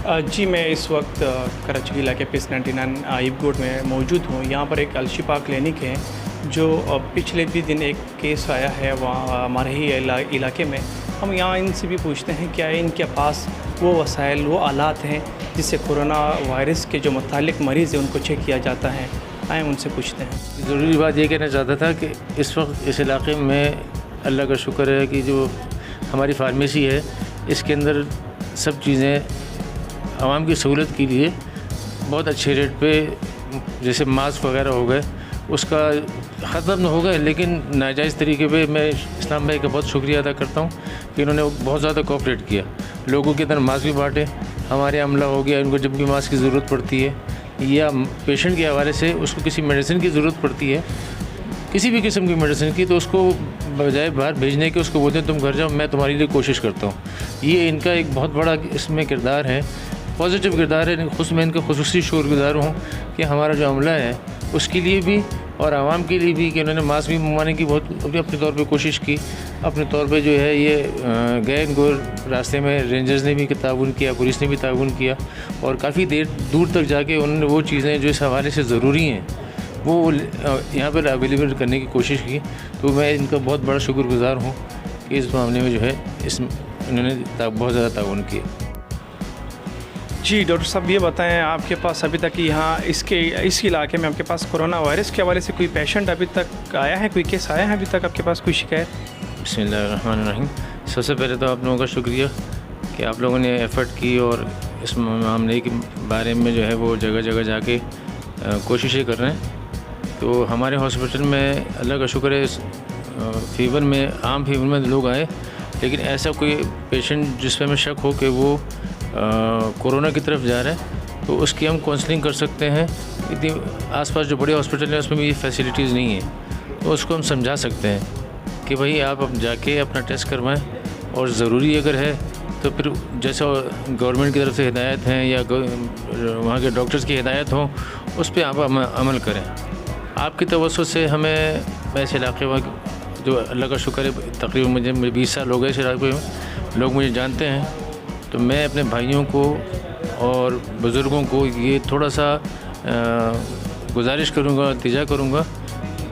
जी, मैं इस वक्त कराची इलाके पीस 99 आइब गोड में मौजूद हूँ। यहाँ पर एक अलशिफा क्लिनिक है जो पिछले भी दिन एक केस आया है वहाँ हमारे ही इलाके में। हम यहाँ इनसे भी पूछते हैं क्या इनके पास वो वसाइल, वो आलात हैं जिससे कोरोना वायरस के जो मुतालिक मरीज़ हैं उनको चेक किया जाता है। आए उनसे पूछते हैं। ज़रूरी बात ये कहना चाहता था कि इस वक्त इस इलाके में अल्लाह का शुक्र है कि जो हमारी फार्मेसी है इसके अंदर सब चीज़ें आवाम की सहूलत के लिए बहुत अच्छे रेट पे, जैसे मास्क वगैरह हो गए, उसका ख़त्म हो गए, लेकिन नाजायज़ तरीके पे मैं इस्लाम भाई का बहुत शुक्रिया अदा करता हूँ कि इन्होंने बहुत ज़्यादा कोऑपरेट किया। लोगों के अंदर मास्क भी बाँटे, हमारे अमला हो गया, इनको जब भी मास्क की ज़रूरत पड़ती है या पेशेंट के हवाले से उसको किसी मेडिसिन की ज़रूरत पड़ती है, किसी भी किस्म की मेडिसिन की, तो उसको बजाय बाहर भेजने के उसको बोलते हैं तुम घर जाओ, मैं तुम्हारे लिए कोशिश करता हूँ। ये इनका एक बहुत बड़ा इसमें किरदार है, पॉजिटिव किरदार है। खुद मैं इनका खुसूसी शुक्रगुज़ार हूँ कि हमारा जो अमला है उसके लिए भी और आवाम के लिए भी कि उन्होंने मास्क भी मंगवाने की बहुत अपने तौर पे कोशिश की। अपने तौर पे जो है ये गए इनको रास्ते में रेंजर्स ने भी ताउन किया, पुलिस ने भी ताउन किया और काफ़ी देर दूर तक जाके उन्होंने वो चीज़ें जो इस हवाले से ज़रूरी हैं वो यहाँ पर अवेलेबल करने की कोशिश की। तो मैं इनका बहुत बड़ा शुक्रगुज़ार हूँ कि इस मामले में जो है इन्होंने बहुत ज़्यादा ताउन किया। जी डॉक्टर साहब, ये बताएं आपके पास अभी तक यहाँ इस इलाके में आपके पास कोरोना वायरस के हवाले से कोई पेशेंट अभी तक आया है, कोई केस आया है अभी तक आपके पास, कोई शिकायत? बिस्मिल्लाहिर्रहमानिर्रहीम। सबसे पहले तो आप लोगों का शुक्रिया कि आप लोगों ने एफ़र्ट की और इस मामले के बारे में जो है वो जगह जगह जाके कोशिशें कर रहे हैं। तो हमारे हॉस्पिटल में अल्लाह का शुक्र है, फीवर में, आम फीवर में लोग आए, लेकिन ऐसा कोई पेशेंट जिस पर हमें शक हो कि वो कोरोना की तरफ जा रहा है तो उसकी हम काउंसलिंग कर सकते हैं। इतनी आसपास जो बड़े हॉस्पिटल हैं उसमें भी ये फैसिलिटीज़ नहीं है, तो उसको हम समझा सकते हैं कि भाई आप अब जाके अपना टेस्ट करवाएं और ज़रूरी अगर है तो फिर जैसा गवर्नमेंट की तरफ से हिदायत हैं या वहाँ के डॉक्टर्स की हिदायत हो उस पर आप अमल करें। आपकी तवज्जो से हमें इस इलाके में जो अल्लाह का शुक्र है तकरीबन मुझे 20 साल हो गए इस इलाके में, लोग मुझे जानते हैं। तो मैं अपने भाइयों को और बुज़ुर्गों को ये थोड़ा सा गुजारिश करूँगा, इल्तिजा करूँगा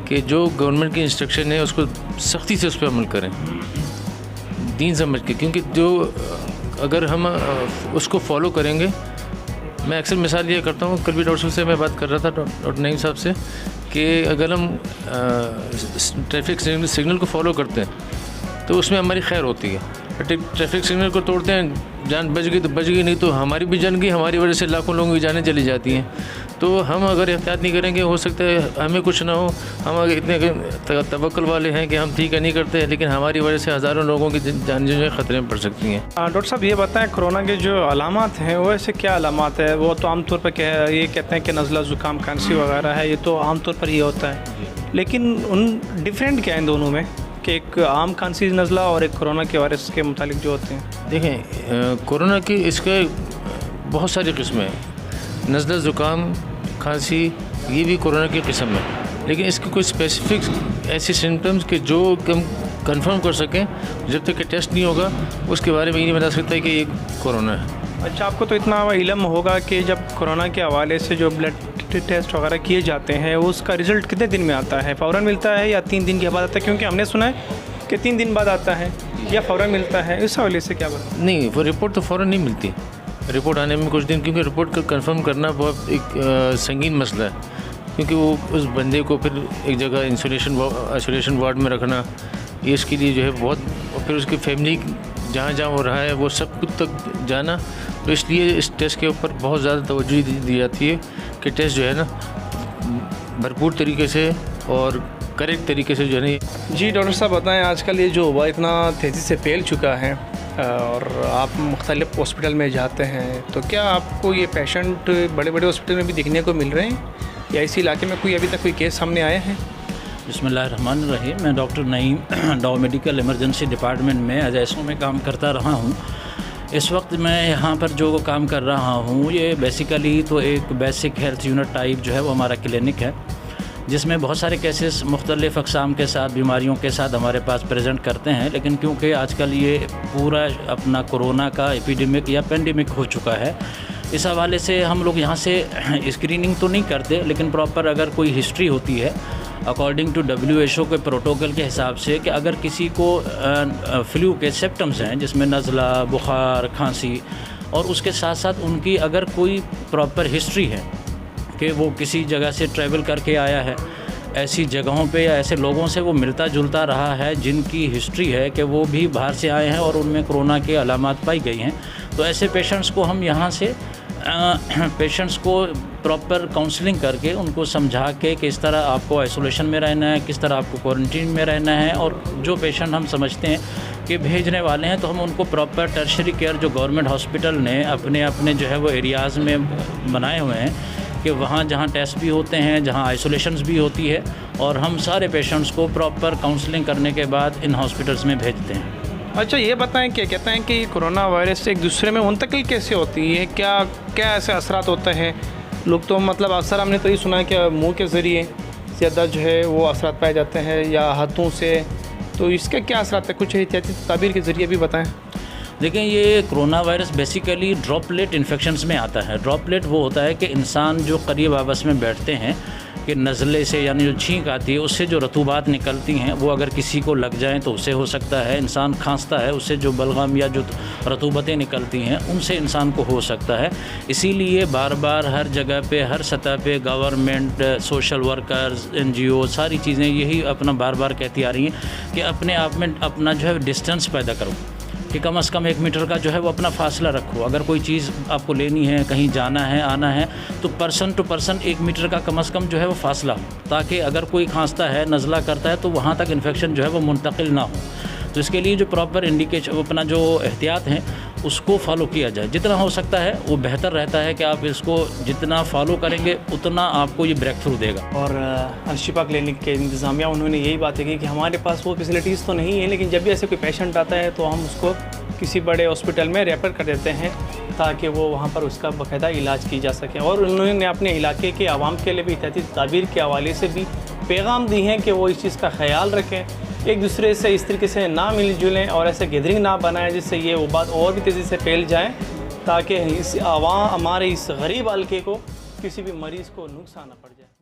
कि जो गवर्नमेंट की इंस्ट्रक्शन है उसको सख्ती से उस पर अमल करें, दीन समझ के, क्योंकि जो अगर हम उसको फॉलो करेंगे, मैं अक्सर मिसाल ये करता हूँ, कल भी डॉक्टर से मैं बात कर रहा था डॉक्टर नईम साहब से कि अगर हम ट्रैफिक सिग्नल को फॉलो करते हैं तो उसमें हमारी खैर होती है। ट्रैफिक सिग्नल को तोड़ते हैं, जान बच गई तो बच गई, नहीं तो हमारी भी जान गई, हमारी वजह से लाखों लोगों की जानें चली जाती हैं। तो हम अगर एहतियात नहीं करेंगे, हो सकता है हमें कुछ ना हो। हम अगर इतने तवक्कुल वाले हैं कि हम ठीक है नहीं करते, लेकिन हमारी वजह से हज़ारों लोगों की जान जो है ख़तरे में पड़ सकती हैं। डॉक्टर साहब ये बताएं कोरोना के जो अलामात हैं वो ऐसे क्या अलामात है? वो तो आमतौर पर ये कहते हैं कि नज़ला ज़ुकाम, खांसी वगैरह है, ये तो आमतौर पर ये होता है, लेकिन उन डिफरेंट क्या है इन दोनों में कि एक आम खांसी नज़ला और एक कोरोना के वायरस के मुतालिक जो होते हैं? देखें, कोरोना की इसके बहुत सारी किस्में हैं। नज़ला ज़ुकाम, खांसी, ये भी कोरोना की किस्म है, लेकिन इसके कोई स्पेसिफिक ऐसे सिम्टम्स के जो हम कंफर्म कर सकें, जब तक कि टेस्ट नहीं होगा उसके बारे में ये नहीं बता सकता कि ये कोरोना है। अच्छा, आपको तो इतना इल्म होगा कि जब कोरोना के हवाले से जो ब्लड टेस्ट वगैरह किए जाते हैं उसका रिज़ल्ट कितने दिन में आता है? फ़ौरन मिलता है या 3 दिन के बाद आता है? क्योंकि हमने सुना है कि 3 दिन बाद आता है या फ़ौरन मिलता है, इस हवाले से क्या बता? नहीं, वो रिपोर्ट तो फ़ौरन नहीं मिलती, रिपोर्ट आने में कुछ दिन, क्योंकि रिपोर्ट को कंफर्म करना बहुत एक संगीन मसला है, क्योंकि वो उस बंदे को फिर एक जगह आइसोलेशन वार्ड में रखना, ये इसके लिए जो है बहुत, और फिर उसकी फैमिली जहाँ जहाँ हो रहा है वो सब कुछ तक जाना, तो इसलिए इस टेस्ट के ऊपर बहुत ज़्यादा तवज्जो दी जाती है कि टेस्ट जो है ना भरपूर तरीके से और करेक्ट तरीके से जो है ना। जी डॉक्टर साहब बताएं, आजकल ये जो वबा इतना तेज़ी से फैल चुका है और आप मुख्तलिफ़ हॉस्पिटल में जाते हैं, तो क्या आपको ये पेशेंट बड़े बड़े हॉस्पिटल में भी दिखने को मिल रहे हैं या इसी इलाके में कोई अभी तक कोई केस सामने आया है? बिस्मिल्लाहिर्रहमानिर्रहीम। मैं डॉक्टर नईम डॉ मेडिकल इमरजेंसी डिपार्टमेंट में एजेसो में काम करता रहा हूँ। इस वक्त मैं यहाँ पर जो काम कर रहा हूँ ये बेसिकली तो एक बेसिक हेल्थ यूनिट टाइप जो है वो हमारा क्लिनिक है। जिसमें बहुत सारे केसेस मुख्तलिफ़ अक़साम के साथ बीमारियों के साथ हमारे पास प्रेजेंट करते हैं। लेकिन क्योंकि आजकल ये पूरा अपना कोरोना का एपिडेमिक या पेंडेमिक हो चुका है, इस हवाले से हम लोग यहाँ से स्क्रीनिंग तो नहीं करते, लेकिन प्रॉपर अगर कोई हिस्ट्री होती है अकॉर्डिंग टू WHO के प्रोटोकॉल के हिसाब से कि अगर किसी को फ्लू के सिम्पटम्स हैं जिसमें नज़ला, बुखार, खांसी, और उसके साथ साथ उनकी अगर कोई प्रॉपर हिस्ट्री है कि वो किसी जगह से ट्रैवल करके आया है, ऐसी जगहों पे या ऐसे लोगों से वो मिलता जुलता रहा है जिनकी हिस्ट्री है कि वो भी बाहर से आए हैं और उनमें कोरोना के अलामात पाई गई हैं, तो ऐसे पेशेंट्स को हम यहाँ से पेशेंट्स को प्रॉपर काउंसलिंग करके उनको समझा के किस तरह आपको आइसोलेशन में रहना है, किस तरह आपको क्वारंटीन में रहना है, और जो पेशेंट हम समझते हैं कि भेजने वाले हैं तो हम उनको प्रॉपर टर्शरी केयर जो गवर्नमेंट हॉस्पिटल ने अपने अपने जो है वो एरियाज़ में बनाए हुए हैं कि वहाँ जहाँ टेस्ट भी होते हैं, जहाँ आइसोलेशंस भी होती है, और हम सारे पेशेंट्स को प्रॉपर काउंसलिंग करने के बाद इन हॉस्पिटल्स में भेजते हैं। अच्छा, ये बताएं कि कहते हैं कि कोरोना वायरस से एक दूसरे में मुंतकिल कैसे होती है, क्या क्या ऐसे असरात होते हैं? लोग तो मतलब अक्सर हमने तो ये सुना है कि मुंह के ज़रिए ज़्यादा जो है वो असरात पाए जाते हैं या हाथों से, तो इसके क्या असरात है? कुछ एहतियाती तदाबीर के ज़रिए भी बताएं। देखें, ये corona virus basically droplet infections में आता है। ड्रॉपलेट वो होता है कि इंसान जो करीब आपस में बैठते हैं कि नज़ले से यानी जो छींक आती है उससे जो रतूबात निकलती हैं वो अगर किसी को लग जाएं तो उससे हो सकता है। इंसान खांसता है, उससे जो बलगम या जो रतूबतें निकलती हैं उनसे इंसान को हो सकता है। इसीलिए बार बार हर जगह पे, हर सतह पे गवर्नमेंट, सोशल वर्कर्स, NGO सारी चीज़ें यही अपना बार बार कहती आ रही हैं कि अपने आप में अपना जो है डिस्टेंस पैदा करो, कि कम से कम 1 मीटर का जो है वो अपना फ़ासला रखो। अगर कोई चीज़ आपको लेनी है, कहीं जाना है, आना है, तो पर्सन टू पर्सन 1 मीटर का कम से कम जो है वो फ़ासला हो, ताकि अगर कोई खांसता है, नज़ला करता है तो वहाँ तक इन्फेक्शन जो है वो मुंतकिल ना हो। तो इसके लिए जो प्रॉपर इंडिकेशन, अपना जो एहतियात हैं उसको फॉलो किया जाए, जितना हो सकता है वो बेहतर रहता है कि आप इसको जितना फॉलो करेंगे उतना आपको ये ब्रेक थ्रू देगा। और अलशिफा क्लिनिक के इंतज़ामिया उन्होंने यही बात की कि हमारे पास वो फैसिलिटीज़ तो नहीं है, लेकिन जब भी ऐसे कोई पेशेंट आता है तो हम उसको किसी बड़े हॉस्पिटल में रेफ़र कर देते हैं ताकि वो वहाँ पर उसका बाकायदा इलाज की जा सके। और उन्होंने अपने इलाके के आवाम के लिए भी एहतियाती तदाबीर के हवाले से भी पैगाम दी हैं कि वो इस चीज़ का ख्याल रखें, एक दूसरे से इस तरीके से ना मिल जुलें और ऐसे गैदरिंग ना बनाएं जिससे ये वो बात और भी तेज़ी से फैल जाए, ताकि इस हमारे इस गरीब हल्के को किसी भी मरीज़ को नुकसान ना पड़ जाए।